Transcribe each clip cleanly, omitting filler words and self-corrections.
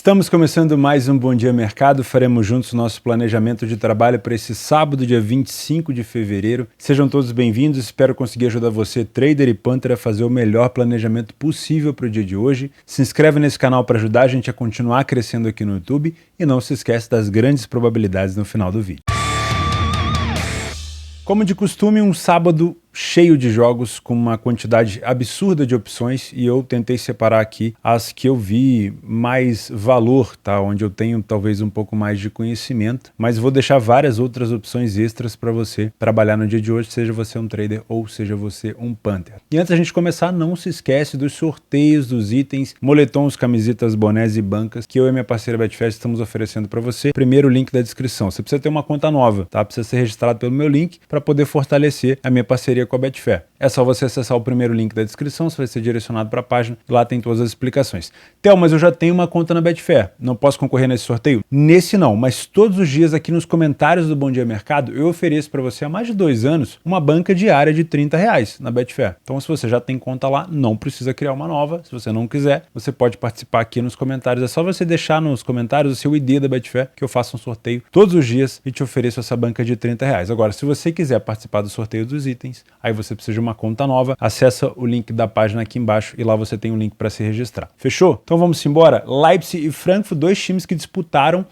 Estamos começando mais um Bom Dia Mercado, faremos juntos o nosso planejamento de trabalho para esse sábado, dia 25 de fevereiro. Sejam todos bem-vindos, espero conseguir ajudar você, trader e punter, a fazer o melhor planejamento possível para o dia de hoje. Se inscreve nesse canal para ajudar a gente a continuar crescendo aqui no YouTube e não se esquece das grandes probabilidades no final do vídeo. Como de costume, um sábado cheio de jogos com uma quantidade absurda de opções e eu tentei separar aqui as que eu vi mais valor, tá? Onde eu tenho talvez um pouco mais de conhecimento, mas vou deixar várias outras opções extras para você trabalhar no dia de hoje, seja você um trader ou seja você um punter. E antes da gente começar, não se esquece dos sorteios dos itens, moletons, camisetas, bonés e bancas que eu e minha parceira Betfair estamos oferecendo para você. Primeiro, o link da descrição. Você precisa ter uma conta nova, tá? Precisa ser registrado pelo meu link para poder fortalecer a minha parceria com a Betfair. É só você acessar o primeiro link da descrição, você vai ser direcionado para a página e lá tem todas as explicações. Theo, mas eu já tenho uma conta na Betfair, não posso concorrer nesse sorteio? Nesse não, mas todos os dias aqui nos comentários do Bom Dia Mercado eu ofereço para você há mais de 2 anos uma banca diária de R$30 na Betfair. Então se você já tem conta lá, não precisa criar uma nova. Se você não quiser, você pode participar aqui nos comentários. É só você deixar nos comentários o seu ID da Betfair que eu faço um sorteio todos os dias e te ofereço essa banca de R$30. Agora, se você quiser participar do sorteio dos itens, aí você precisa de uma conta nova, acessa o link da página aqui embaixo e lá você tem um link para se registrar. Fechou? Então vamos embora. Leipzig e Frankfurt, dois times que disputaram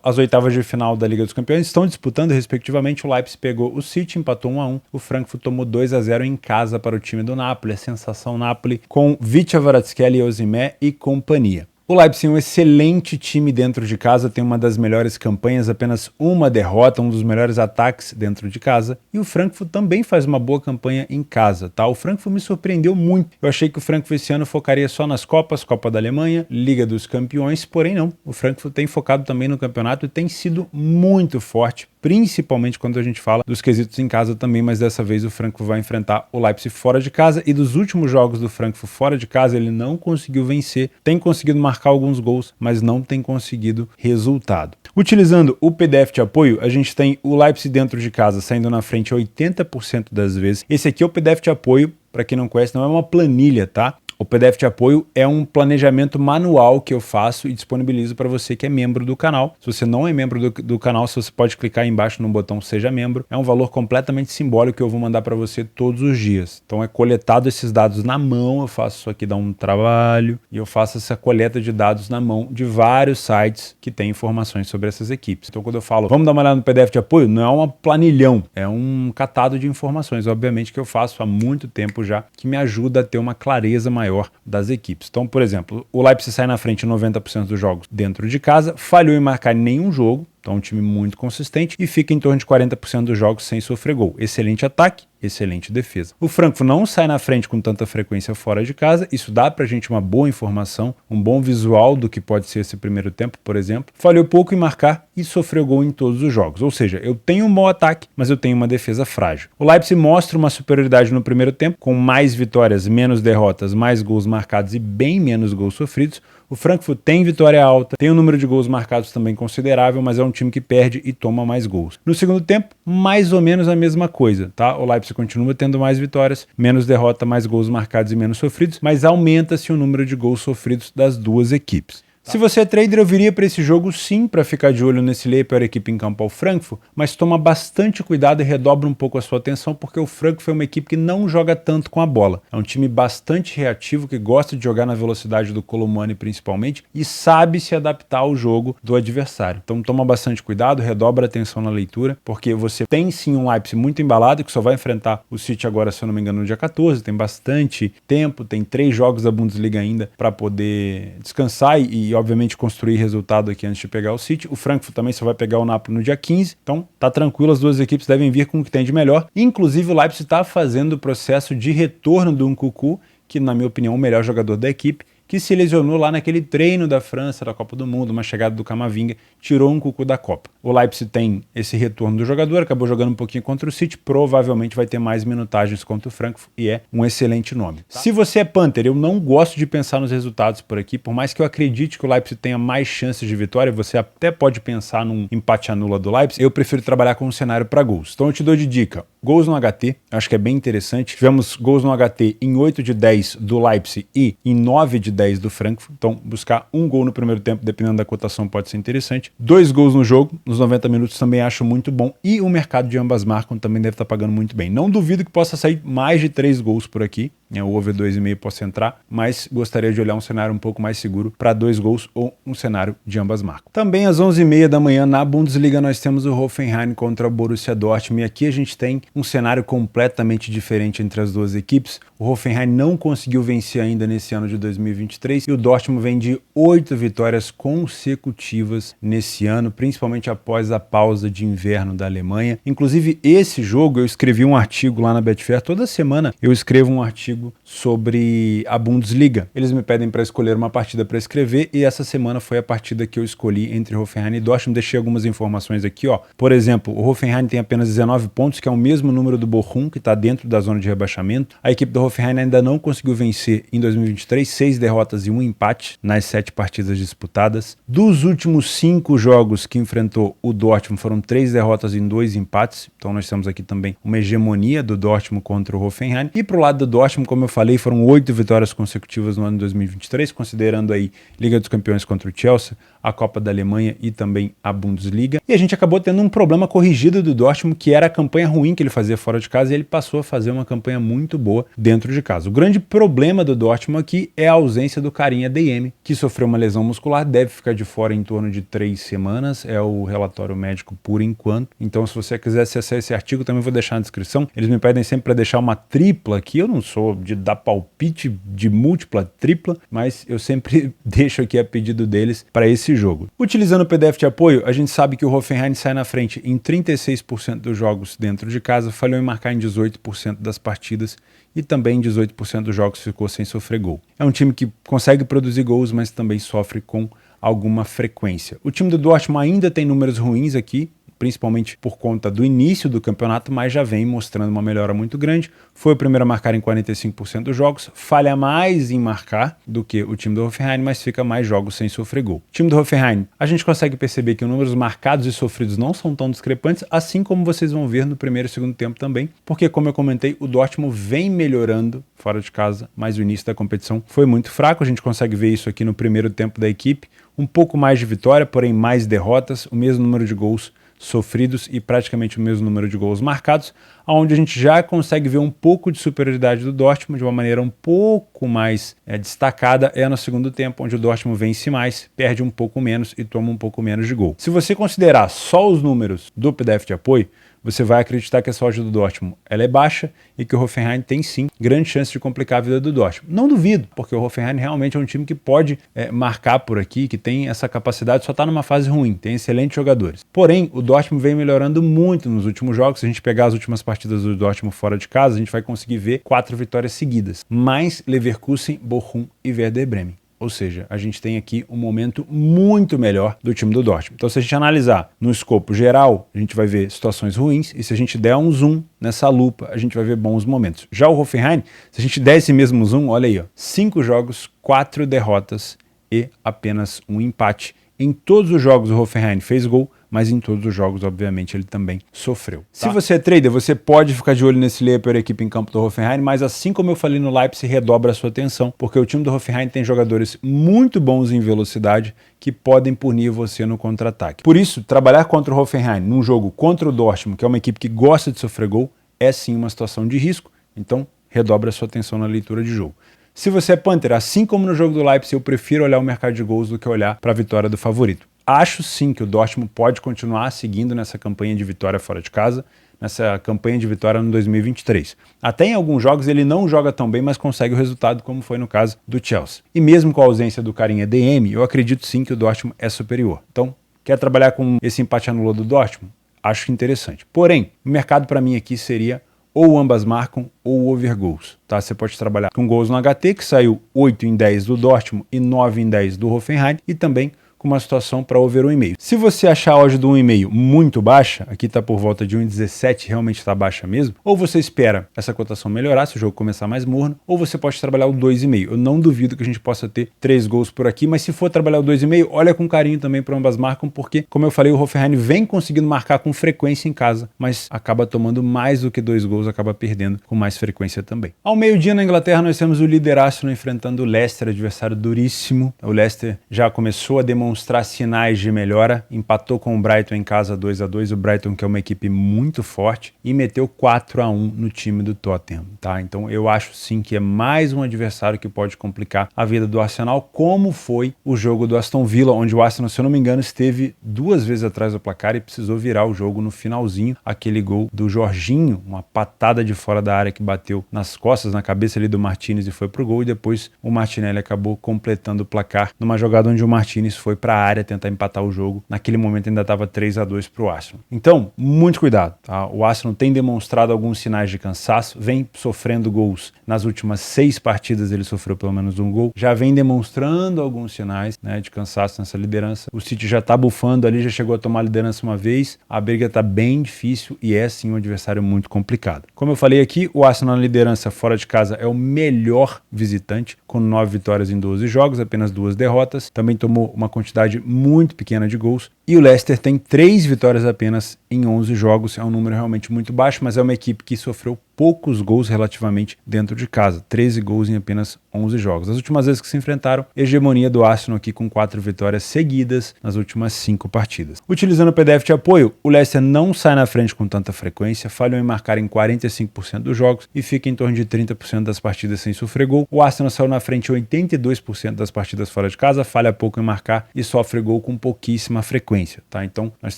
as oitavas de final da Liga dos Campeões, estão disputando respectivamente. O Leipzig pegou o City, empatou 1-1, o Frankfurt tomou 2-0 em casa para o time do Napoli, a sensação Napoli com Vicha Kvaratskhelia, Osimhen e companhia. O Leipzig é um excelente time dentro de casa, tem uma das melhores campanhas, apenas uma derrota, um dos melhores ataques dentro de casa. E o Frankfurt também faz uma boa campanha em casa, tá? O Frankfurt me surpreendeu muito. Eu achei que o Frankfurt esse ano focaria só nas Copas, Copa da Alemanha, Liga dos Campeões, porém não. O Frankfurt tem focado também no campeonato e tem sido muito forte, principalmente quando a gente fala dos quesitos em casa também, mas dessa vez o Frankfurt vai enfrentar o Leipzig fora de casa e dos últimos jogos do Frankfurt fora de casa ele não conseguiu vencer, tem conseguido marcar alguns gols, mas não tem conseguido resultado. Utilizando o PDF de apoio, a gente tem o Leipzig dentro de casa saindo na frente 80% das vezes. Esse aqui é o PDF de apoio, para quem não conhece, não é uma planilha, tá? O PDF de apoio é um planejamento manual que eu faço e disponibilizo para você que é membro do canal. Se você não é membro do canal, você pode clicar aí embaixo no botão Seja Membro. É um valor completamente simbólico que eu vou mandar para você todos os dias. Então é coletado esses dados na mão, eu faço isso aqui, dá um trabalho, e eu faço essa coleta de dados na mão de vários sites que têm informações sobre essas equipes. Então quando eu falo, vamos dar uma olhada no PDF de apoio, não é uma planilhão, é um catado de informações, obviamente que eu faço há muito tempo já, que me ajuda a ter uma clareza maior das equipes. Então, por exemplo, o Leipzig sai na frente em 90% dos jogos dentro de casa, falhou em marcar nenhum jogo, então é um time muito consistente e fica em torno de 40% dos jogos sem sofrer gol. Excelente ataque, excelente defesa. O Frankfurt não sai na frente com tanta frequência fora de casa, isso dá pra gente uma boa informação, um bom visual do que pode ser esse primeiro tempo, por exemplo. Falhou pouco em marcar e sofreu gol em todos os jogos, ou seja, eu tenho um bom ataque, mas eu tenho uma defesa frágil. O Leipzig mostra uma superioridade no primeiro tempo, com mais vitórias, menos derrotas, mais gols marcados e bem menos gols sofridos. O Frankfurt tem vitória alta, tem um número de gols marcados também considerável, mas é um time que perde e toma mais gols. No segundo tempo, mais ou menos a mesma coisa, tá? O Leipzig continua tendo mais vitórias, menos derrota, mais gols marcados e menos sofridos, mas aumenta-se o número de gols sofridos das duas equipes. Se você é trader, eu viria para esse jogo sim para ficar de olho nesse lei para a equipe em campo ao Frankfurt, mas toma bastante cuidado e redobra um pouco a sua atenção porque o Frankfurt é uma equipe que não joga tanto com a bola. É um time bastante reativo que gosta de jogar na velocidade do Kolo Muani principalmente e sabe se adaptar ao jogo do adversário. Então toma bastante cuidado, redobra a atenção na leitura, porque você tem sim um Leipzig muito embalado que só vai enfrentar o City agora, se eu não me engano, no dia 14, tem bastante tempo, tem 3 jogos da Bundesliga ainda para poder descansar e obviamente construir resultado aqui antes de pegar o City. O Frankfurt também só vai pegar o Napoli no dia 15, então tá tranquilo, as duas equipes devem vir com o que tem de melhor. Inclusive o Leipzig está fazendo o processo de retorno do Nkunku, que na minha opinião é o melhor jogador da equipe, que se lesionou lá naquele treino da França, da Copa do Mundo, uma chegada do Camavinga, tirou um Nkunku da Copa. O Leipzig tem esse retorno do jogador, acabou jogando um pouquinho contra o City, provavelmente vai ter mais minutagens contra o Frankfurt e é um excelente nome. Tá. Se você é punter, eu não gosto de pensar nos resultados por aqui, por mais que eu acredite que o Leipzig tenha mais chances de vitória, você até pode pensar num empate anula do Leipzig, eu prefiro trabalhar com um cenário para gols. Então eu te dou de dica, gols no HT, acho que é bem interessante. Tivemos gols no HT em 8 de 10 do Leipzig e em 9 de 10 do Frankfurt, então buscar um gol no primeiro tempo, dependendo da cotação, pode ser interessante. 2 gols no jogo, nos 90 minutos também acho muito bom, e o mercado de ambas marcam também deve estar pagando muito bem. Não duvido que possa sair mais de 3 gols por aqui, o over 2,5 possa entrar, mas gostaria de olhar um cenário um pouco mais seguro para 2 gols ou um cenário de ambas marcas. Também às 11h30 da manhã na Bundesliga nós temos o Hoffenheim contra o Borussia Dortmund, e aqui a gente tem um cenário completamente diferente entre as duas equipes. O Hoffenheim não conseguiu vencer ainda nesse ano de 2023 e o Dortmund vem de 8 vitórias consecutivas nesse ano, principalmente após a pausa de inverno da Alemanha. Inclusive esse jogo eu escrevi um artigo lá na Betfair, toda semana eu escrevo um artigo sobre a Bundesliga. Eles me pedem para escolher uma partida para escrever e essa semana foi a partida que eu escolhi entre Hoffenheim e Dortmund. Deixei algumas informações aqui, ó. Por exemplo, o Hoffenheim tem apenas 19 pontos, que é o mesmo número do Bochum, que está dentro da zona de rebaixamento. A equipe do Hoffenheim ainda não conseguiu vencer em 2023, 6 derrotas e 1 empate nas 7 partidas disputadas. Dos últimos 5 jogos que enfrentou o Dortmund, foram 3 derrotas e 2 empates. Então nós temos aqui também uma hegemonia do Dortmund contra o Hoffenheim. E pro lado do Dortmund, como eu falei, foram 8 vitórias consecutivas no ano de 2023, considerando aí Liga dos Campeões contra o Chelsea, a Copa da Alemanha e também a Bundesliga. E a gente acabou tendo um problema corrigido do Dortmund, que era a campanha ruim que ele fazia fora de casa, e ele passou a fazer uma campanha muito boa dentro de casa. O grande problema do Dortmund aqui é a ausência do carinha DM, que sofreu uma lesão muscular, deve ficar de fora em torno de 3 semanas, é o relatório médico por enquanto. Então se você quiser acessar esse artigo, também vou deixar na descrição. Eles me pedem sempre para deixar uma tripla aqui, eu não sou de dar palpite de múltipla, tripla, mas eu sempre deixo aqui a pedido deles para esse jogo. Utilizando o PDF de apoio, a gente sabe que o Hoffenheim sai na frente em 36% dos jogos dentro de casa, falhou em marcar em 18% das partidas e também em 18% dos jogos ficou sem sofrer gol. É um time que consegue produzir gols, mas também sofre com alguma frequência. O time do Dortmund ainda tem números ruins aqui, principalmente por conta do início do campeonato, mas já vem mostrando uma melhora muito grande. Foi o primeiro a marcar em 45% dos jogos, falha mais em marcar do que o time do Hoffenheim, mas fica mais jogos sem sofrer gol. O time do Hoffenheim, a gente consegue perceber que os números marcados e sofridos não são tão discrepantes, assim como vocês vão ver no primeiro e segundo tempo também, porque, como eu comentei, o Dortmund vem melhorando fora de casa, mas o início da competição foi muito fraco. A gente consegue ver isso aqui no primeiro tempo da equipe, um pouco mais de vitória, porém mais derrotas, o mesmo número de gols sofridos e praticamente o mesmo número de gols marcados, onde a gente já consegue ver um pouco de superioridade do Dortmund de uma maneira um pouco mais destacada é no segundo tempo, onde o Dortmund vence mais, perde um pouco menos e toma um pouco menos de gol. Se você considerar só os números do PDF de apoio, você vai acreditar que essa odd do Dortmund ela é baixa e que o Hoffenheim tem sim grande chance de complicar a vida do Dortmund. Não duvido, porque o Hoffenheim realmente é um time que pode marcar por aqui, que tem essa capacidade, só está numa fase ruim, tem excelentes jogadores. Porém, o Dortmund vem melhorando muito nos últimos jogos. Se a gente pegar as últimas partidas do Dortmund fora de casa, a gente vai conseguir ver 4 vitórias seguidas, mais Leverkusen, Bochum e Werder Bremen. Ou seja, a gente tem aqui um momento muito melhor do time do Dortmund. Então, se a gente analisar no escopo geral, a gente vai ver situações ruins, e se a gente der um zoom nessa lupa, a gente vai ver bons momentos. Já o Hoffenheim, se a gente der esse mesmo zoom, olha aí, ó, 5 jogos, 4 derrotas e apenas um empate. Em todos os jogos o Hoffenheim fez gol, mas em todos os jogos, obviamente, ele também sofreu. Tá? Se você é trader, você pode ficar de olho nesse layer per equipe em campo do Hoffenheim, mas assim como eu falei no Leipzig, redobra a sua atenção, porque o time do Hoffenheim tem jogadores muito bons em velocidade que podem punir você no contra-ataque. Por isso, trabalhar contra o Hoffenheim num jogo contra o Dortmund, que é uma equipe que gosta de sofrer gol, é sim uma situação de risco, então redobra a sua atenção na leitura de jogo. Se você é Panther, assim como no jogo do Leipzig, eu prefiro olhar o mercado de gols do que olhar para a vitória do favorito. Acho sim que o Dortmund pode continuar seguindo nessa campanha de vitória fora de casa, nessa campanha de vitória no 2023. Até em alguns jogos ele não joga tão bem, mas consegue o resultado, como foi no caso do Chelsea. E mesmo com a ausência do carinha DM, eu acredito sim que o Dortmund é superior. Então, quer trabalhar com esse empate anulado do Dortmund? Acho interessante. Porém, o mercado para mim aqui seria ou ambas marcam ou over goals, tá? Você pode trabalhar com gols no HT, que saiu 8 em 10 do Dortmund e 9 em 10 do Hoffenheim, e também com uma situação para over 1,5. Se você achar a odd do 1,5 muito baixa, aqui está por volta de 1,17, realmente está baixa mesmo, ou você espera essa cotação melhorar se o jogo começar mais morno, ou você pode trabalhar o 2,5. Eu não duvido que a gente possa ter 3 gols por aqui, mas se for trabalhar o 2,5, olha com carinho também para ambas marcam, porque, como eu falei, o Hoffenheim vem conseguindo marcar com frequência em casa, mas acaba tomando mais do que 2 gols, acaba perdendo com mais frequência também. Ao meio-dia na Inglaterra nós temos o líder Arsenal enfrentando o Leicester, adversário duríssimo. O Leicester já começou a demonstrar sinais de melhora, empatou com o Brighton em casa 2-2, o Brighton que é uma equipe muito forte, e meteu 4-1 no time do Tottenham, tá? Então eu acho sim que é mais um adversário que pode complicar a vida do Arsenal, como foi o jogo do Aston Villa, onde o Arsenal, se eu não me engano, esteve 2 vezes atrás do placar e precisou virar o jogo no finalzinho, aquele gol do Jorginho, uma patada de fora da área que bateu nas costas, na cabeça ali do Martinez e foi pro gol, e depois o Martinelli acabou completando o placar numa jogada onde o Martinez foi para a área tentar empatar o jogo. Naquele momento ainda estava 3-2 pro Arsenal. Então, muito cuidado, tá? O Arsenal tem demonstrado alguns sinais de cansaço, vem sofrendo gols. Nas últimas 6 partidas ele sofreu pelo menos um gol, já vem demonstrando alguns sinais, né, de cansaço nessa liderança. O City já tá bufando ali, já chegou a tomar a liderança uma vez, a briga tá bem difícil e é sim um adversário muito complicado. Como eu falei aqui, o Arsenal na liderança fora de casa é o melhor visitante, com 9 vitórias em 12 jogos, apenas 2 derrotas, também tomou uma quantidade muito pequena de gols, e o Leicester tem 3 vitórias apenas em 11 jogos, é um número realmente muito baixo, mas é uma equipe que sofreu poucos gols relativamente dentro de casa, 13 gols em apenas 11 jogos. As últimas vezes que se enfrentaram, hegemonia do Arsenal aqui com 4 vitórias seguidas nas últimas 5 partidas. Utilizando o PDF de apoio, o Leicester não sai na frente com tanta frequência, falhou em marcar em 45% dos jogos e fica em torno de 30% das partidas sem sofrer gol. O Arsenal saiu na frente em 82% das partidas fora de casa, falha pouco em marcar e sofre gol com pouquíssima frequência, tá? Então, nós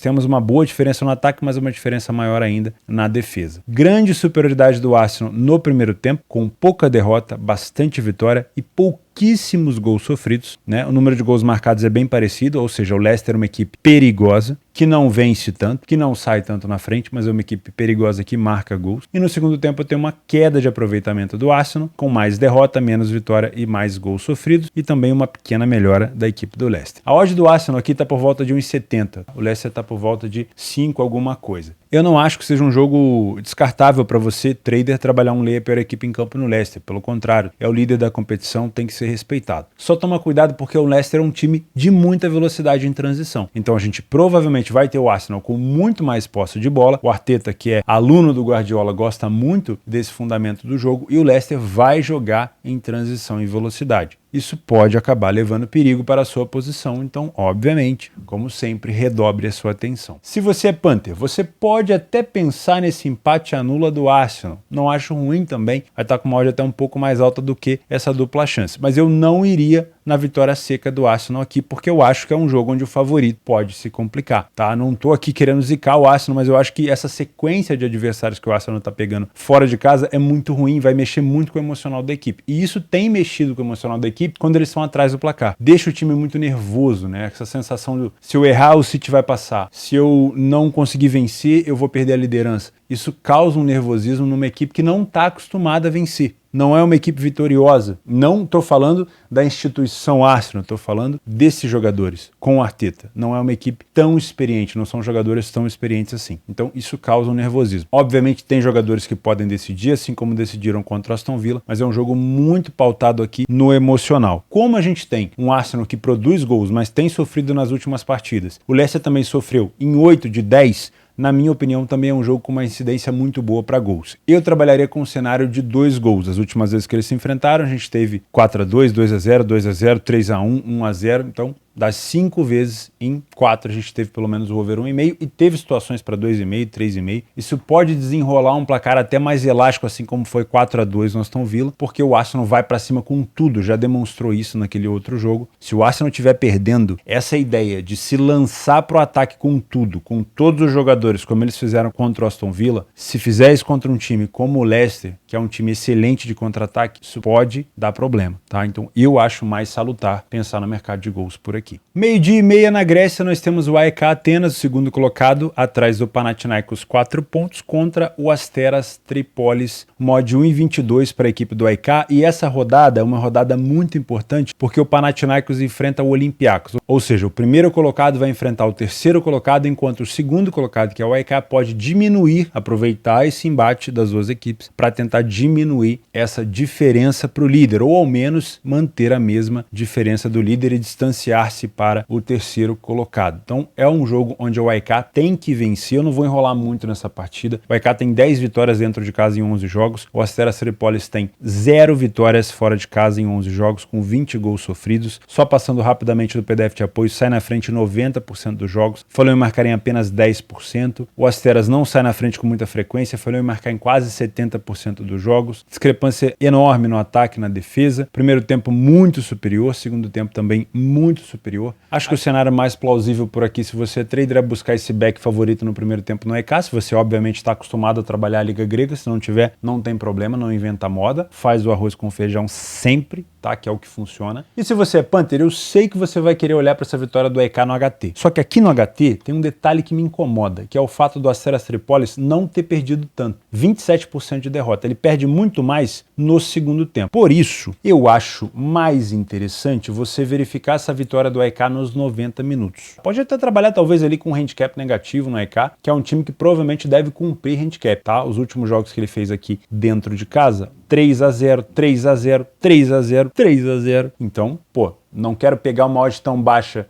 temos uma boa diferença no ataque, mas uma diferença maior ainda na defesa. Grande superioridade do Arsenal no primeiro tempo, com pouca derrota, bastante vitória e pouquíssimos gols sofridos, né? O número de gols marcados é bem parecido, ou seja, o Leicester é uma equipe perigosa, que não vence tanto, que não sai tanto na frente, mas é uma equipe perigosa que marca gols. E no segundo tempo tem uma queda de aproveitamento do Arsenal, com mais derrota, menos vitória e mais gols sofridos, e também uma pequena melhora da equipe do Leicester. A odd do Arsenal aqui está por volta de 1,70, o Leicester está por volta de 5 alguma coisa. Eu não acho que seja um jogo descartável para você, trader, trabalhar um lay a pior equipe em campo no Leicester. Pelo contrário, é o líder da competição, tem que ser respeitado. Só toma cuidado porque o Leicester é um time de muita velocidade em transição. Então a gente provavelmente vai ter o Arsenal com muito mais posse de bola. O Arteta, que é aluno do Guardiola, gosta muito desse fundamento do jogo, e o Leicester vai jogar em transição e velocidade. Isso pode acabar levando perigo para a sua posição, então, obviamente, como sempre, redobre a sua atenção. Se você é Panther, você pode até pensar nesse empate anula do Arsenal. Não acho ruim também, vai estar com uma odd até um pouco mais alta do que essa dupla chance. Mas eu não iria na vitória seca do Arsenal aqui, porque eu acho que é um jogo onde o favorito pode se complicar, tá? Não tô aqui querendo zicar o Arsenal, mas eu acho que essa sequência de adversários que o Arsenal tá pegando fora de casa é muito ruim, vai mexer muito com o emocional da equipe. E isso tem mexido com o emocional da equipe quando eles estão atrás do placar. Deixa o time muito nervoso, né? Essa sensação de se eu errar, o City vai passar. Se eu não conseguir vencer, eu vou perder a liderança. Isso causa um nervosismo numa equipe que não está acostumada a vencer. Não é uma equipe vitoriosa. Não estou falando da instituição Arsenal, estou falando desses jogadores, com o Arteta. Não é uma equipe tão experiente, não são jogadores tão experientes assim. Então isso causa um nervosismo. Obviamente tem jogadores que podem decidir, assim como decidiram contra o Aston Villa, mas é um jogo muito pautado aqui no emocional. Como a gente tem um Arsenal que produz gols, mas tem sofrido nas últimas partidas, o Leicester também sofreu em 8 de 10, na minha opinião, também é um jogo com uma incidência muito boa para gols. Eu trabalharia com um cenário de 2 gols. As últimas vezes que eles se enfrentaram, a gente teve 4-2, 2-0, 2-0, 3-1, 1-0. Então, das 5 vezes, em 4 a gente teve pelo menos o over 1,5 e teve situações para 2,5, 3,5. Isso pode desenrolar um placar até mais elástico, assim como foi 4-2 no Aston Villa, porque o Arsenal vai para cima com tudo, já demonstrou isso naquele outro jogo. Se o Arsenal estiver perdendo, essa ideia de se lançar para o ataque com tudo, com todos os jogadores, como eles fizeram contra o Aston Villa, se fizer isso contra um time como o Leicester, que é um time excelente de contra-ataque, isso pode dar problema, tá? Então eu acho mais salutar pensar no mercado de gols por aqui. aqui. Meio-dia e meia na Grécia, nós temos o AEK Atenas, o segundo colocado, atrás do Panathinaikos, 4 pontos, contra o Asteras Tripolis, mod 1,22 para a equipe do AEK. E essa rodada é uma rodada muito importante, porque o Panathinaikos enfrenta o Olympiacos, ou seja, o primeiro colocado vai enfrentar o terceiro colocado, enquanto o segundo colocado, que é o AEK, pode diminuir, aproveitar esse embate das duas equipes para tentar diminuir essa diferença para o líder, ou ao menos manter a mesma diferença do líder e distanciar-se para o terceiro colocado. Então é um jogo onde o AEK tem que vencer. Eu não vou enrolar muito nessa partida. O AEK tem 10 vitórias dentro de casa em 11 jogos. O Asteras Tripolis tem 0 vitórias fora de casa em 11 jogos, com 20 gols sofridos. Só passando rapidamente do PDF de apoio, sai na frente 90% dos jogos. Falhou em marcar em apenas 10%. O Asteras não sai na frente com muita frequência, falhou em marcar em quase 70% dos jogos. Discrepância enorme no ataque e na defesa. Primeiro tempo muito superior, segundo tempo também muito superior. Acho que o cenário mais plausível por aqui, se você é trader, é buscar esse back favorito no primeiro tempo no AEK. Se você obviamente está acostumado a trabalhar a Liga Grega, se não tiver, não tem problema, não inventa moda. Faz o arroz com feijão sempre, tá? Que é o que funciona. E se você é Panther, eu sei que você vai querer olhar para essa vitória do AEK no HT. Só que aqui no HT tem um detalhe que me incomoda, que é o fato do Asteras Tripolis não ter perdido tanto. 27% de derrota. Ele perde muito mais no segundo tempo. Por isso, eu acho mais interessante você verificar essa vitória do AEK nos 90 minutos. Pode até trabalhar talvez ali com um handicap negativo no AEK, que é um time que provavelmente deve cumprir handicap, tá? Os últimos jogos que ele fez aqui dentro de casa, 3-0, 3-0, 3-0, 3-0. Então, pô, não quero pegar uma odd tão baixa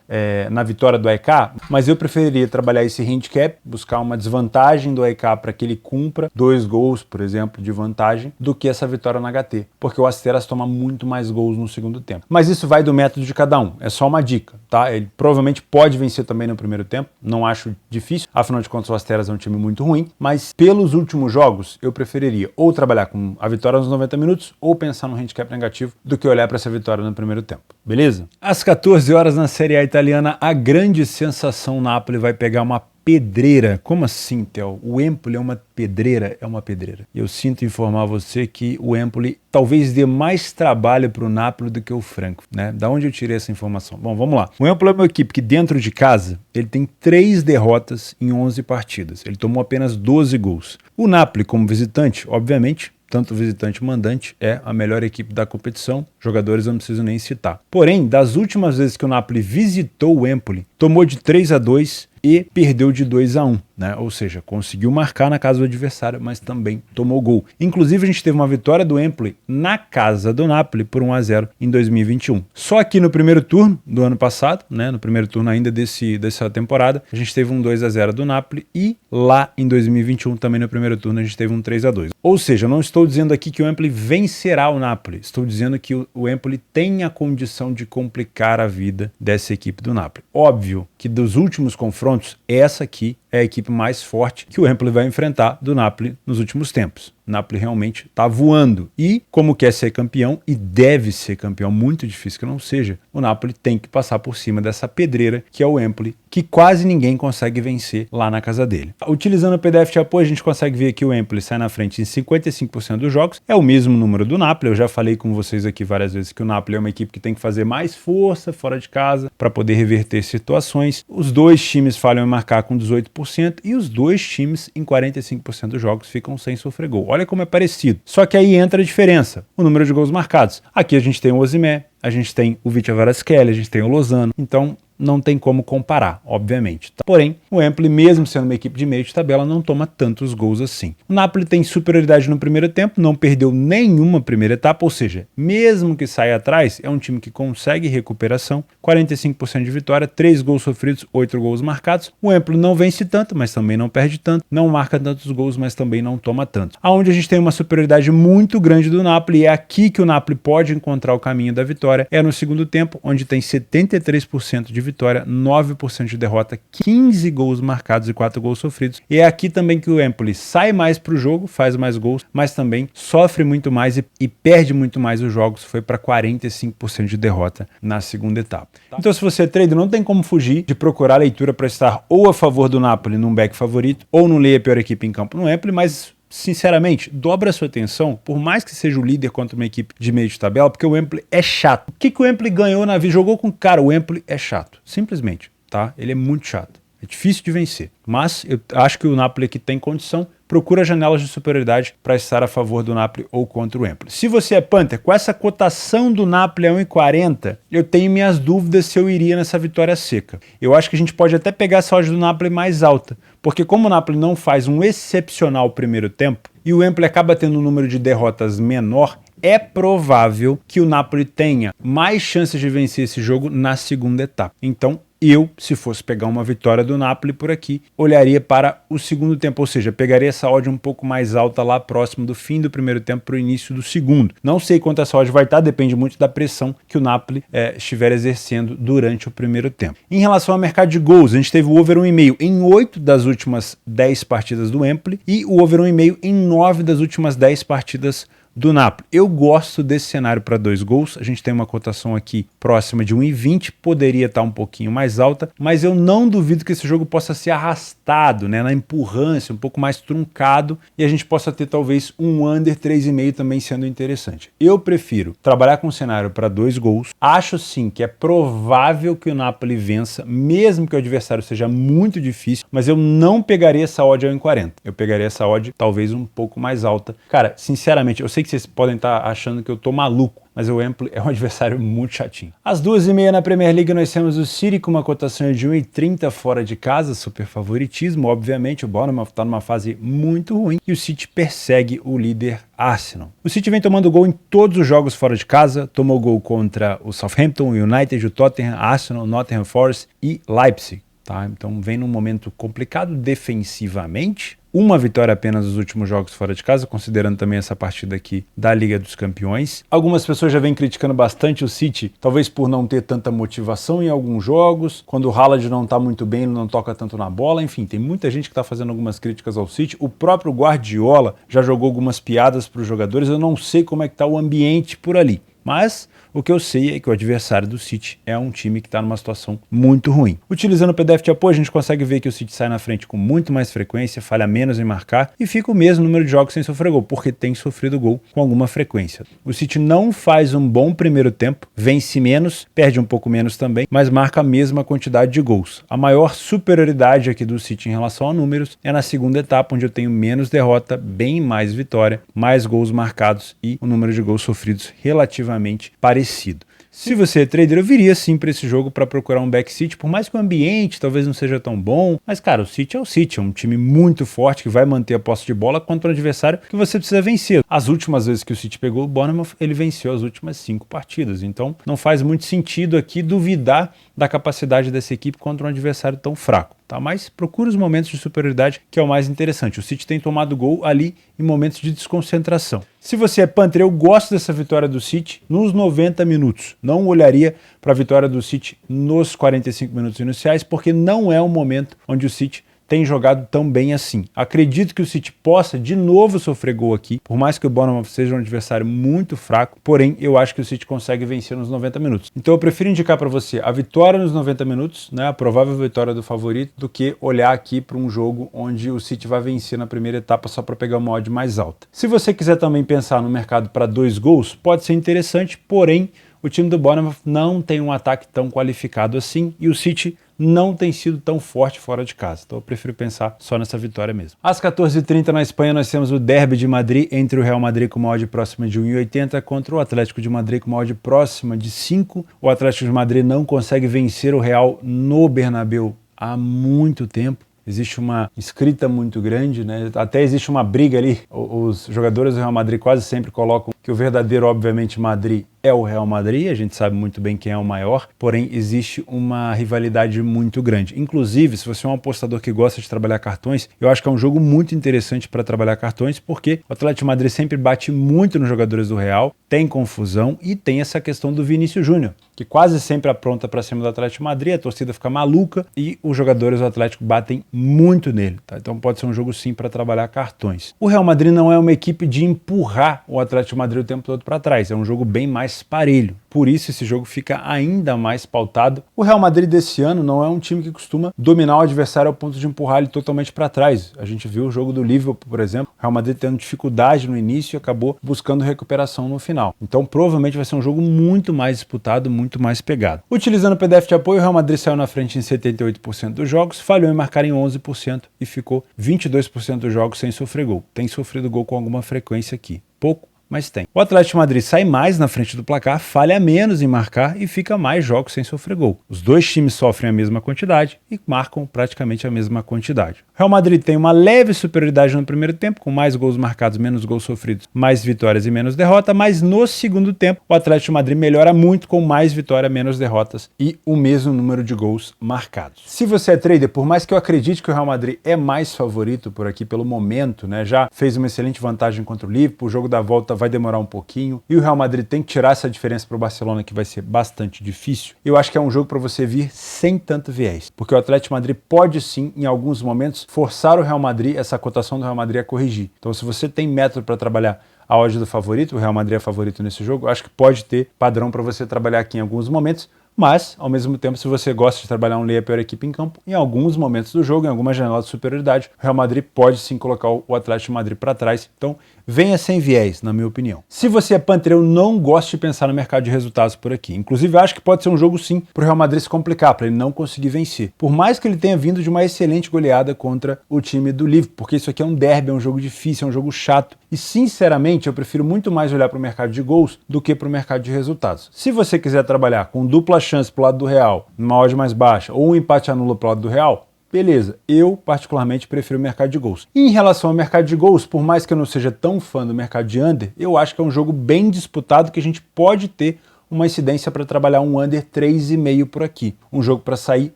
na vitória do AEK, mas eu preferiria trabalhar esse handicap, buscar uma desvantagem do AEK para que ele cumpra 2 gols, por exemplo, de vantagem, do que essa vitória no HT, porque o Asteras toma muito mais gols no segundo tempo. Mas isso vai do método de cada um, é só uma dica, tá? Ele provavelmente pode vencer também no primeiro tempo, não acho difícil, afinal de contas o Asteras é um time muito ruim, mas pelos últimos jogos eu preferiria ou trabalhar com a vitória nos 90 minutos ou pensar no handicap negativo do que olhar para essa vitória no primeiro tempo, beleza? Às 14 horas na Série A italiana, a grande sensação Napoli vai pegar uma pedreira. Como assim, Theo? O Empoli é uma pedreira? É uma pedreira. Eu sinto informar você que o Empoli talvez dê mais trabalho para o Napoli do que o Frankfurt, né? Da onde eu tirei essa informação? Bom, vamos lá. O Empoli é uma equipe que dentro de casa ele tem 3 derrotas em 11 partidas. Ele tomou apenas 12 gols. O Napoli, como visitante, obviamente, tanto visitante mandante, é a melhor equipe da competição. Jogadores eu não preciso nem citar. Porém, das últimas vezes que o Napoli visitou o Empoli, tomou de 3-2 e perdeu de 2-1, né? Ou seja, conseguiu marcar na casa do adversário, mas também tomou gol. Inclusive, a gente teve uma vitória do Empoli na casa do Napoli por 1-0 em 2021. Só aqui no primeiro turno do ano passado, né? No primeiro turno ainda dessa temporada, a gente teve um 2-0 do Napoli e lá em 2021 também no primeiro turno a gente teve um 3-2. Ou seja, eu não estou dizendo aqui que o Empoli vencerá o Napoli, estou dizendo que o Empoli tem a condição de complicar a vida dessa equipe do Napoli. Óbvio que dos últimos confrontos, essa aqui é a equipe mais forte que o Empoli vai enfrentar do Napoli nos últimos tempos. O Napoli realmente está voando. E, como quer ser campeão, e deve ser campeão, muito difícil que não seja, o Napoli tem que passar por cima dessa pedreira que é o Empoli, que quase ninguém consegue vencer lá na casa dele. Utilizando o PDF de apoio, a gente consegue ver que o Empoli sai na frente em 55% dos jogos. É o mesmo número do Napoli. Eu já falei com vocês aqui várias vezes que o Napoli é uma equipe que tem que fazer mais força fora de casa para poder reverter situações. Os dois times falham em marcar com 18% e os dois times em 45% dos jogos ficam sem sofrer gol. Olha como é parecido. Só que aí entra a diferença, o número de gols marcados. Aqui a gente tem o Osimhen, a gente tem o Vitor Kvaratskhelia, a gente tem o Lozano. Então não tem como comparar, obviamente. Porém, o Empoli, mesmo sendo uma equipe de meio de tabela, não toma tantos gols assim. O Napoli tem superioridade no primeiro tempo, não perdeu nenhuma primeira etapa, ou seja, mesmo que saia atrás, é um time que consegue recuperação, 45% de vitória, 3 gols sofridos, 8 gols marcados. O Empoli não vence tanto, mas também não perde tanto, não marca tantos gols, mas também não toma tanto. Aonde a gente tem uma superioridade muito grande do Napoli, e é aqui que o Napoli pode encontrar o caminho da vitória, é no segundo tempo, onde tem 73% de vitória, 9% de derrota, 15 gols marcados e 4 gols sofridos. E é aqui também que o Empoli sai mais para o jogo, faz mais gols, mas também sofre muito mais e perde muito mais os jogos. Foi para 45% de derrota na segunda etapa. Então, se você é trader, não tem como fugir de procurar leitura para estar ou a favor do Napoli num back favorito, ou não leia a pior equipe em campo no Empoli, mas sinceramente, dobra a sua atenção, por mais que seja o líder contra uma equipe de meio de tabela, porque o Empoli é chato. O que o Empoli ganhou na vida? Jogou com cara, o Empoli é chato, simplesmente, tá? Ele é muito chato, é difícil de vencer. Mas eu acho que o Napoli aqui tem condição, procura janelas de superioridade para estar a favor do Napoli ou contra o Empoli. Se você é Panther, com essa cotação do Napoli a 1,40, eu tenho minhas dúvidas se eu iria nessa vitória seca. Eu acho que a gente pode até pegar essa odd do Napoli mais alta, porque como o Napoli não faz um excepcional primeiro tempo e o Empoli acaba tendo um número de derrotas menor, é provável que o Napoli tenha mais chances de vencer esse jogo na segunda etapa. Então, eu, se fosse pegar uma vitória do Napoli por aqui, olharia para o segundo tempo, ou seja, pegaria essa odd um pouco mais alta lá próximo do fim do primeiro tempo para o início do segundo. Não sei quanto essa odd vai estar, depende muito da pressão que o Napoli estiver exercendo durante o primeiro tempo. Em relação ao mercado de gols, a gente teve o over 1,5 em 8 das últimas 10 partidas do Empoli e o over 1,5 em 9 das últimas 10 partidas do Napoli. Eu gosto desse cenário para 2 gols, a gente tem uma cotação aqui próxima de 1,20, poderia estar um pouquinho mais alta, mas eu não duvido que esse jogo possa ser arrastado, né, na empurrância, um pouco mais truncado, e a gente possa ter talvez um under 3,5 também sendo interessante. Eu prefiro trabalhar com um cenário para 2 gols, acho sim que é provável que o Napoli vença, mesmo que o adversário seja muito difícil, mas eu não pegaria essa odd a 1,40, eu pegaria essa odd talvez um pouco mais alta. Cara, sinceramente, eu sei que vocês podem estar achando que eu tô maluco, mas o Empoli é um adversário muito chatinho. Às 2h30 na Premier League nós temos o City com uma cotação de 1,30 fora de casa, super favoritismo, obviamente o Bournemouth está numa fase muito ruim e o City persegue o líder Arsenal. O City vem tomando gol em todos os jogos fora de casa, tomou gol contra o Southampton, o United, o Tottenham, Arsenal, Nottingham Forest e Leipzig. Tá? Então vem num momento complicado defensivamente, uma vitória apenas nos últimos jogos fora de casa, considerando também essa partida aqui da Liga dos Campeões. Algumas pessoas já vêm criticando bastante o City, talvez por não ter tanta motivação em alguns jogos, quando o Haaland não está muito bem, ele não toca tanto na bola, enfim, tem muita gente que está fazendo algumas críticas ao City. O próprio Guardiola já jogou algumas piadas para os jogadores, eu não sei como é que está o ambiente por ali. Mas o que eu sei é que o adversário do City é um time que está numa situação muito ruim. Utilizando o PDF de apoio, a gente consegue ver que o City sai na frente com muito mais frequência, falha menos em marcar e fica o mesmo número de jogos sem sofrer gol, porque tem sofrido gol com alguma frequência. O City não faz um bom primeiro tempo, vence menos, perde um pouco menos também, mas marca a mesma quantidade de gols. A maior superioridade aqui do City em relação a números é na segunda etapa, onde eu tenho menos derrota, bem mais vitória, mais gols marcados e o número de gols sofridos relativamente parecido. Se você é trader, eu viria sim para esse jogo para procurar um back City, por mais que o ambiente talvez não seja tão bom, mas cara, o City, é um time muito forte que vai manter a posse de bola contra um adversário que você precisa vencer. As últimas vezes que o City pegou o Bournemouth, ele venceu as últimas 5 partidas, então não faz muito sentido aqui duvidar da capacidade dessa equipe contra um adversário tão fraco. Tá? Mas procura os momentos de superioridade, que é o mais interessante. O City tem tomado gol ali em momentos de desconcentração. Se você é Panther, eu gosto dessa vitória do City nos 90 minutos. Não olharia para a vitória do City nos 45 minutos iniciais, porque não é um momento onde o City tem jogado tão bem assim. Acredito que o City possa de novo sofrer gol aqui, por mais que o Bournemouth seja um adversário muito fraco, porém eu acho que o City consegue vencer nos 90 minutos. Então eu prefiro indicar para você a vitória nos 90 minutos, né, a provável vitória do favorito, do que olhar aqui para um jogo onde o City vai vencer na primeira etapa só para pegar uma odd mais alta. Se você quiser também pensar no mercado para 2 gols, pode ser interessante, porém o time do Bournemouth não tem um ataque tão qualificado assim e o City não tem sido tão forte fora de casa. Então eu prefiro pensar só nessa vitória mesmo. Às 14h30 na Espanha nós temos o Derby de Madrid entre o Real Madrid com uma odd próxima de 1,80 contra o Atlético de Madrid com uma odd próxima de 5. O Atlético de Madrid não consegue vencer o Real no Bernabéu há muito tempo. Existe uma escrita muito grande, né? Até existe uma briga ali. Os jogadores do Real Madrid quase sempre colocam que o verdadeiro, obviamente, Madrid é o Real Madrid, a gente sabe muito bem quem é o maior, porém existe uma rivalidade muito grande. Inclusive, se você é um apostador que gosta de trabalhar cartões, eu acho que é um jogo muito interessante para trabalhar cartões, porque o Atlético de Madrid sempre bate muito nos jogadores do Real, tem confusão e tem essa questão do Vinícius Júnior, que quase sempre apronta para cima do Atlético de Madrid, a torcida fica maluca e os jogadores do Atlético batem muito nele. Tá? Então pode ser um jogo sim para trabalhar cartões. O Real Madrid não é uma equipe de empurrar o Atlético de Madrid Madrid o tempo todo para trás. É um jogo bem mais parelho. Por isso esse jogo fica ainda mais pautado. O Real Madrid desse ano não é um time que costuma dominar o adversário ao ponto de empurrar ele totalmente para trás. A gente viu o jogo do Liverpool, por exemplo, o Real Madrid tendo dificuldade no início e acabou buscando recuperação no final. Então provavelmente vai ser um jogo muito mais disputado, muito mais pegado. Utilizando o PDF de apoio, o Real Madrid saiu na frente em 78% dos jogos, falhou em marcar em 11% e ficou 22% dos jogos sem sofrer gol. Tem sofrido gol com alguma frequência aqui. Pouco, mas tem. O Atlético de Madrid sai mais na frente do placar, falha menos em marcar e fica mais jogos sem sofrer gol. Os dois times sofrem a mesma quantidade e marcam praticamente a mesma quantidade. O Real Madrid tem uma leve superioridade no primeiro tempo, com mais gols marcados, menos gols sofridos, mais vitórias e menos derrota, mas no segundo tempo o Atlético de Madrid melhora muito com mais vitória, menos derrotas e o mesmo número de gols marcados. Se você é trader, por mais que eu acredite que o Real Madrid é mais favorito por aqui pelo momento, né, já fez uma excelente vantagem contra o Liverpool, o jogo da volta vai demorar um pouquinho e o Real Madrid tem que tirar essa diferença para o Barcelona, que vai ser bastante difícil. Eu acho que é um jogo para você vir sem tanto viés, porque o Atlético de Madrid pode sim, em alguns momentos, forçar o Real Madrid, essa cotação do Real Madrid a corrigir. Então, se você tem método para trabalhar a odd do favorito, o Real Madrid é favorito nesse jogo, eu acho que pode ter padrão para você trabalhar aqui em alguns momentos. Mas, ao mesmo tempo, se você gosta de trabalhar um lei a pior equipe em campo, em alguns momentos do jogo, em alguma janela de superioridade, o Real Madrid pode sim colocar o Atlético de Madrid para trás. Então, venha sem viés, na minha opinião. Se você é Panther, eu não gosto de pensar no mercado de resultados por aqui. Inclusive, acho que pode ser um jogo sim para o Real Madrid se complicar, para ele não conseguir vencer. Por mais que ele tenha vindo de uma excelente goleada contra o time do Liverpool, porque isso aqui é um derby, é um jogo difícil, é um jogo chato. E, sinceramente, eu prefiro muito mais olhar para o mercado de gols do que para o mercado de resultados. Se você quiser trabalhar com dupla chance para o lado do Real, numa odd mais baixa, ou um empate anula para o lado do Real, beleza, eu particularmente prefiro o mercado de gols. E em relação ao mercado de gols, por mais que eu não seja tão fã do mercado de under, eu acho que é um jogo bem disputado que a gente pode ter uma incidência para trabalhar um under 3,5 por aqui. Um jogo para sair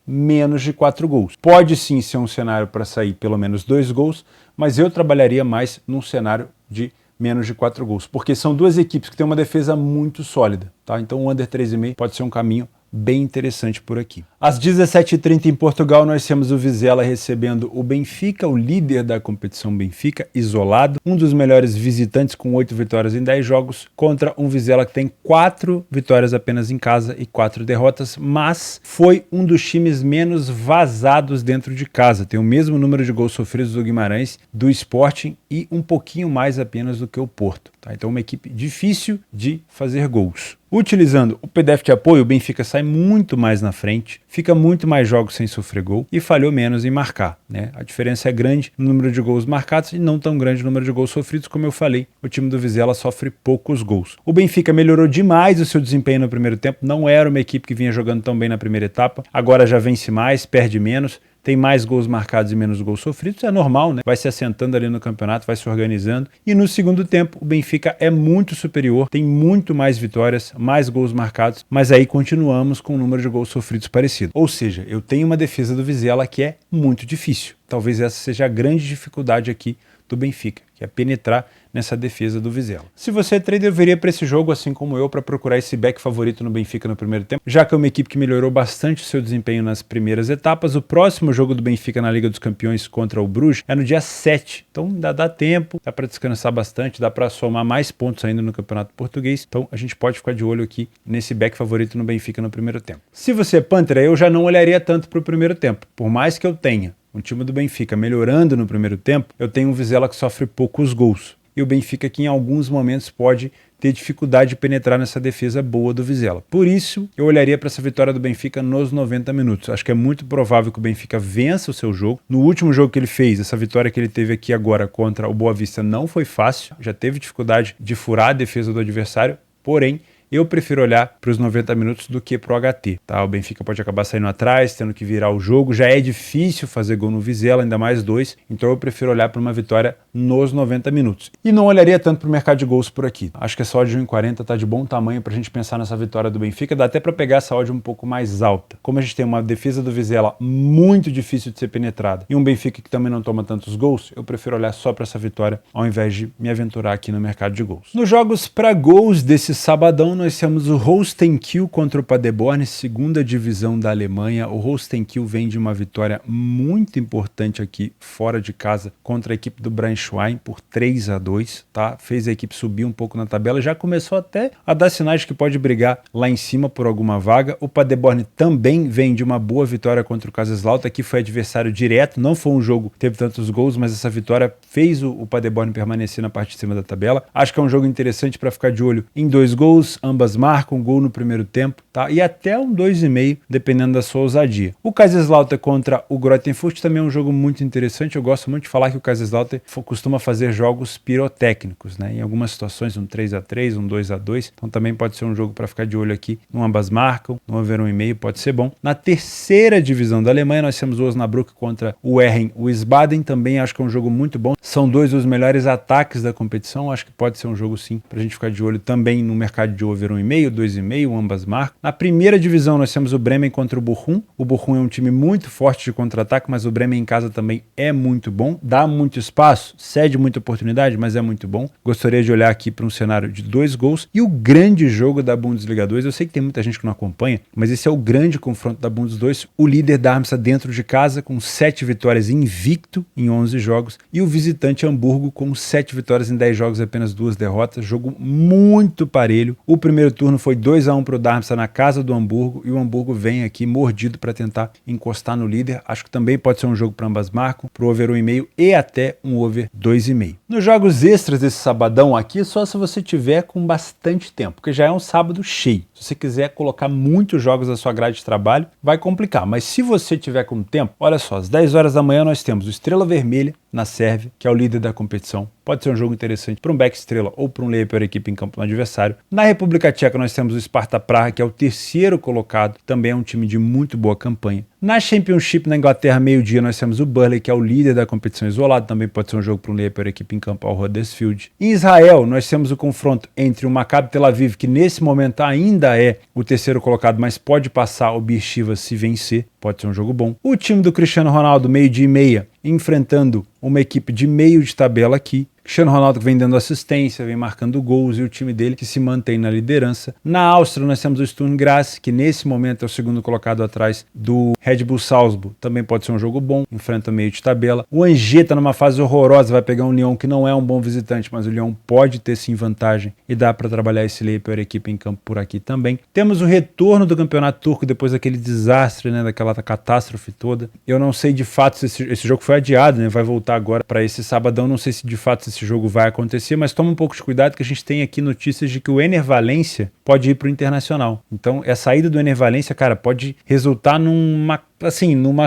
menos de 4 gols. Pode sim ser um cenário para sair pelo menos 2 gols, mas eu trabalharia mais num cenário de menos de 4 gols, porque são duas equipes que têm uma defesa muito sólida, tá? Então o under 3,5 pode ser um caminho bem interessante por aqui. Às 17h30 em Portugal, nós temos o Vizela recebendo o Benfica, o líder da competição Benfica, isolado, um dos melhores visitantes com 8 vitórias em 10 jogos, contra um Vizela que tem 4 vitórias apenas em casa e 4 derrotas, mas foi um dos times menos vazados dentro de casa. Tem o mesmo número de gols sofridos do Guimarães, do Sporting e um pouquinho mais apenas do que o Porto. Tá? Então uma equipe difícil de fazer gols. Utilizando o PDF de apoio, o Benfica sai muito mais na frente, fica muito mais jogos sem sofrer gol e falhou menos em marcar, né? A diferença é grande no número de gols marcados e não tão grande no número de gols sofridos, como eu falei, o time do Vizela sofre poucos gols. O Benfica melhorou demais o seu desempenho no primeiro tempo, não era uma equipe que vinha jogando tão bem na primeira etapa, agora já vence mais, perde menos, tem mais gols marcados e menos gols sofridos, é normal, né? Vai se assentando ali no campeonato, vai se organizando. E no segundo tempo, o Benfica é muito superior, tem muito mais vitórias, mais gols marcados, mas aí continuamos com um número de gols sofridos parecido. Ou seja, eu tenho uma defesa do Vizela que é muito difícil. Talvez essa seja a grande dificuldade aqui do Benfica, que é penetrar nessa defesa do Vizela. Se você é trader, eu viria para esse jogo, assim como eu, para procurar esse back favorito no Benfica no primeiro tempo, já que é uma equipe que melhorou bastante o seu desempenho nas primeiras etapas. O próximo jogo do Benfica na Liga dos Campeões contra o Bruges é no dia 7, então ainda dá tempo, dá para descansar bastante, dá para somar mais pontos ainda no Campeonato Português, então a gente pode ficar de olho aqui nesse back favorito no Benfica no primeiro tempo. Se você é Panther, eu já não olharia tanto para o primeiro tempo, por mais que eu tenha o time do Benfica melhorando no primeiro tempo, eu tenho um Vizela que sofre poucos gols. E o Benfica que em alguns momentos pode ter dificuldade de penetrar nessa defesa boa do Vizela. Por isso, eu olharia para essa vitória do Benfica nos 90 minutos. Acho que é muito provável que o Benfica vença o seu jogo. No último jogo que ele fez, essa vitória que ele teve aqui agora contra o Boa Vista não foi fácil. Já teve dificuldade de furar a defesa do adversário, porém, eu prefiro olhar para os 90 minutos do que para o HT, tá? O Benfica pode acabar saindo atrás, tendo que virar o jogo. Já é difícil fazer gol no Vizela, ainda mais 2. Então eu prefiro olhar para uma vitória nos 90 minutos. E não olharia tanto para o mercado de gols por aqui. Acho que essa odd de 1,40 tá de bom tamanho para a gente pensar nessa vitória do Benfica. Dá até para pegar essa odd um pouco mais alta. Como a gente tem uma defesa do Vizela muito difícil de ser penetrada e um Benfica que também não toma tantos gols, eu prefiro olhar só para essa vitória ao invés de me aventurar aqui no mercado de gols. Nos jogos para gols desse sabadão, nós temos o Holstein Kiel contra o Paderborn, segunda divisão da Alemanha. O Holstein Kiel vem de uma vitória muito importante aqui fora de casa contra a equipe do Braunschweig por 3-2, tá? Fez a equipe subir um pouco na tabela, já começou até a dar sinais que pode brigar lá em cima por alguma vaga. O Paderborn também vem de uma boa vitória contra o Kaiserslautern, que foi adversário direto, não foi um jogo que teve tantos gols, mas essa vitória fez o Paderborn permanecer na parte de cima da tabela. Acho que é um jogo interessante para ficar de olho em 2 gols, ambas marcam, um gol no primeiro tempo, tá? E até um 2,5, dependendo da sua ousadia. O Kaiserslautern contra o Greuther Fürth também é um jogo muito interessante. Eu gosto muito de falar que o Kaiserslautern costuma fazer jogos pirotécnicos, né? Em algumas situações, um 3-3, um 2-2. Então também pode ser um jogo para ficar de olho aqui. No ambas marcam, no over 1,5 pode ser bom. Na terceira divisão da Alemanha, nós temos o Osnabrück contra o Erren Wiesbaden. Também acho que é um jogo muito bom. São 2 dos melhores ataques da competição. Acho que pode ser um jogo sim para a gente ficar de olho também no mercado de over 1,5, 2,5, ambas marcam. Na primeira divisão nós temos o Bremen contra o Bochum. O Bochum é um time muito forte de contra-ataque, mas o Bremen em casa também é muito bom. Dá muito espaço, cede muita oportunidade, mas é muito bom. Gostaria de olhar aqui para um cenário de 2 gols. E o grande jogo da Bundesliga 2, eu sei que tem muita gente que não acompanha, mas esse é o grande confronto da Bundesliga 2. O líder Darmstadt dentro de casa com 7 vitórias invicto em 11 jogos e o visitante Hamburgo com 7 vitórias em 10 jogos e apenas 2 derrotas. Jogo muito parelho. O primeiro turno foi 2-1 para o Darmstadt na casa do Hamburgo e o Hamburgo vem aqui mordido para tentar encostar no líder. Acho que também pode ser um jogo para ambas marcam, para o over 1,5 e até um over 2,5. Nos jogos extras desse sabadão aqui, só se você tiver com bastante tempo, porque já é um sábado cheio. Se você quiser colocar muitos jogos na sua grade de trabalho, vai complicar. Mas se você tiver com tempo, olha só, às 10 horas da manhã nós temos o Estrela Vermelha na Sérvia, que é o líder da competição. Pode ser um jogo interessante para um back estrela ou para um layer para a equipe em campo no adversário. Na República Tcheca nós temos o Sparta Praga, que é o terceiro colocado, também é um time de muito boa campanha. Na Championship na Inglaterra, meio-dia, nós temos o Burnley, que é o líder da competição isolado, também pode ser um jogo para um layer para a equipe em campo ao Huddersfield. Em Israel, nós temos o confronto entre o Maccabi Tel Aviv, que nesse momento ainda é o terceiro colocado, mas pode passar o Beer Sheva se vencer, pode ser um jogo bom. O time do Cristiano Ronaldo, meio-dia e meia, enfrentando uma equipe de meio de tabela aqui. Cristiano Ronaldo vem dando assistência, vem marcando gols e o time dele que se mantém na liderança. Na Áustria nós temos o Sturm Graz, que nesse momento é o segundo colocado atrás do Red Bull Salzburg. Também pode ser um jogo bom, enfrenta meio de tabela. O Angers está numa fase horrorosa, vai pegar um Lyon que não é um bom visitante, mas o Lyon pode ter sim vantagem e dá para trabalhar esse lei para a equipe em campo por aqui também. Temos o retorno do campeonato turco depois daquele desastre, né, daquela catástrofe toda. Eu não sei de fato se esse jogo foi adiado, né, vai voltar agora para esse sabadão, não sei se de fato esse jogo vai acontecer, mas toma um pouco de cuidado que a gente tem aqui notícias de que o Ener Valencia pode ir para o Internacional. Então, a saída do Ener Valencia, cara, pode resultar numa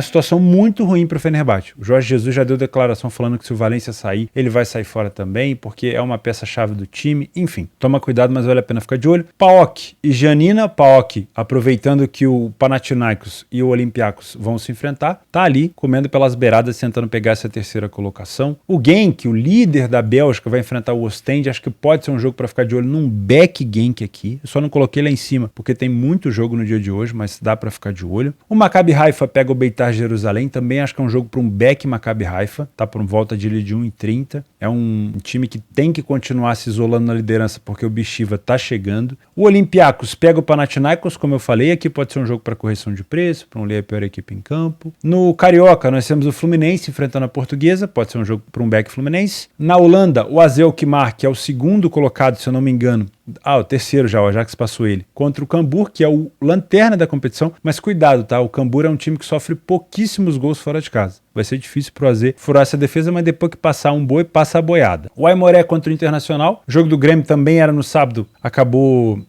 situação muito ruim para o Fenerbahçe. O Jorge Jesus já deu declaração falando que se o Valencia sair, ele vai sair fora também, porque é uma peça-chave do time. Enfim, toma cuidado, mas vale a pena ficar de olho. PAOK e Giannina. PAOK, aproveitando que o Panathinaikos e o Olympiacos vão se enfrentar, tá ali comendo pelas beiradas, tentando pegar essa terceira colocação. O Genk, o líder da Bélgica, vai enfrentar o Ostende. Acho que pode ser um jogo para ficar de olho num back Genk aqui. Eu só não coloquei lá em cima, porque tem muito jogo no dia de hoje, mas dá para ficar de olho. O Maccabi Haifa pega o Beitar Jerusalém, também acho que é um jogo para um back Maccabi Haifa, tá por volta de 1,30. É um time que tem que continuar se isolando na liderança porque o Beer Sheva tá chegando. O Olympiacos pega o Panathinaikos, como eu falei, aqui pode ser um jogo para correção de preço, para um ler a pior equipe em campo. No Carioca nós temos o Fluminense enfrentando a Portuguesa, pode ser um jogo para um back Fluminense. Na Holanda, o AZ Alkmaar, que é o segundo colocado, se eu não me engano, o terceiro já, o Ajax passou ele, contra o Cambuur, que é o lanterna da competição, mas cuidado, tá? O Cambuur é um time que sofre pouquíssimos gols fora de casa. Vai ser difícil pro AZ furar essa defesa, mas depois que passar um boi, passa a boiada. O Aimoré contra o Internacional, o jogo do Grêmio também era no sábado, acabou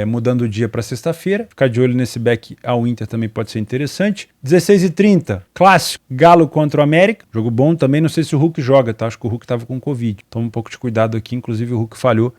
mudando o dia para sexta-feira. Ficar de olho nesse back ao Inter também pode ser interessante. 16h30, clássico, Galo contra o América. Jogo bom também, não sei se o Hulk joga, tá? Acho que o Hulk tava com Covid. Toma um pouco de cuidado aqui, inclusive o Hulk falhou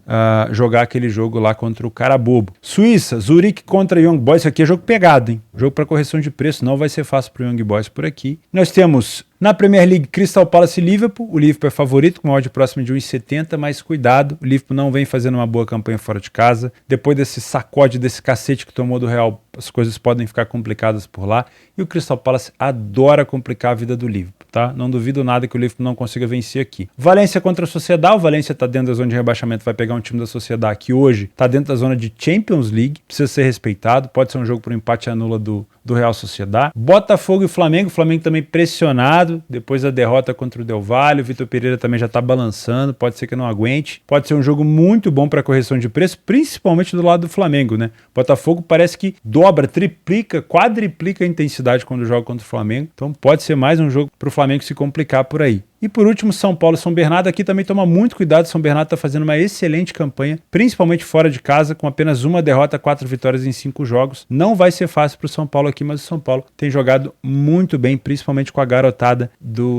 jogar aquele jogo lá contra o Carabobo. Suíça, Zurique contra Young Boys. Isso aqui é jogo pegado, hein? Jogo para correção de preço, não vai ser fácil pro Young Boys por aqui. Nós temos na Premier League, Crystal Palace e Liverpool. O Liverpool é favorito, com uma odd próxima de 1,70, mas cuidado, o Liverpool não vem fazendo uma boa campanha fora de casa. Depois desse sacode, desse cacete que tomou do Real, as coisas podem ficar complicadas por lá. E o Crystal Palace adora complicar a vida do Liverpool. tá? Não duvido nada que o Liverpool não consiga vencer aqui. Valência contra a Sociedad. O Valência tá dentro da zona de rebaixamento, vai pegar um time da Sociedad que hoje tá dentro da zona de Champions League, precisa ser respeitado, pode ser um jogo por empate anula do Real Sociedad. Botafogo e Flamengo. O Flamengo também pressionado, depois da derrota contra o Del Valle. O Vitor Pereira também já tá balançando, pode ser que não aguente. Pode ser um jogo muito bom para correção de preço, principalmente do lado do Flamengo, né? Botafogo parece que dobra, triplica, quadriplica a intensidade quando joga contra o Flamengo. Então pode ser mais um jogo para o Flamengo se complicar por aí. E por último, São Paulo e São Bernardo. Aqui também toma muito cuidado. São Bernardo está fazendo uma excelente campanha, principalmente fora de casa, com apenas uma derrota, 4 vitórias em 5 jogos. Não vai ser fácil para o São Paulo aqui, mas o São Paulo tem jogado muito bem, principalmente com a garotada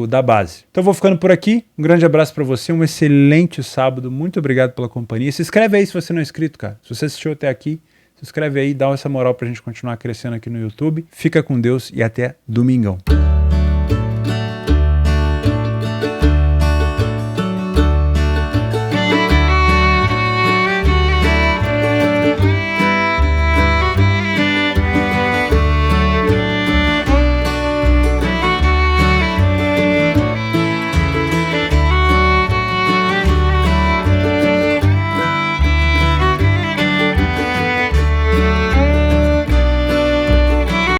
da base. Então vou ficando por aqui. Um grande abraço para você, um excelente sábado. Muito obrigado pela companhia. Se inscreve aí se você não é inscrito, cara. Se você assistiu até aqui, se inscreve aí, dá essa moral pra gente continuar crescendo aqui no YouTube. Fica com Deus e até domingão.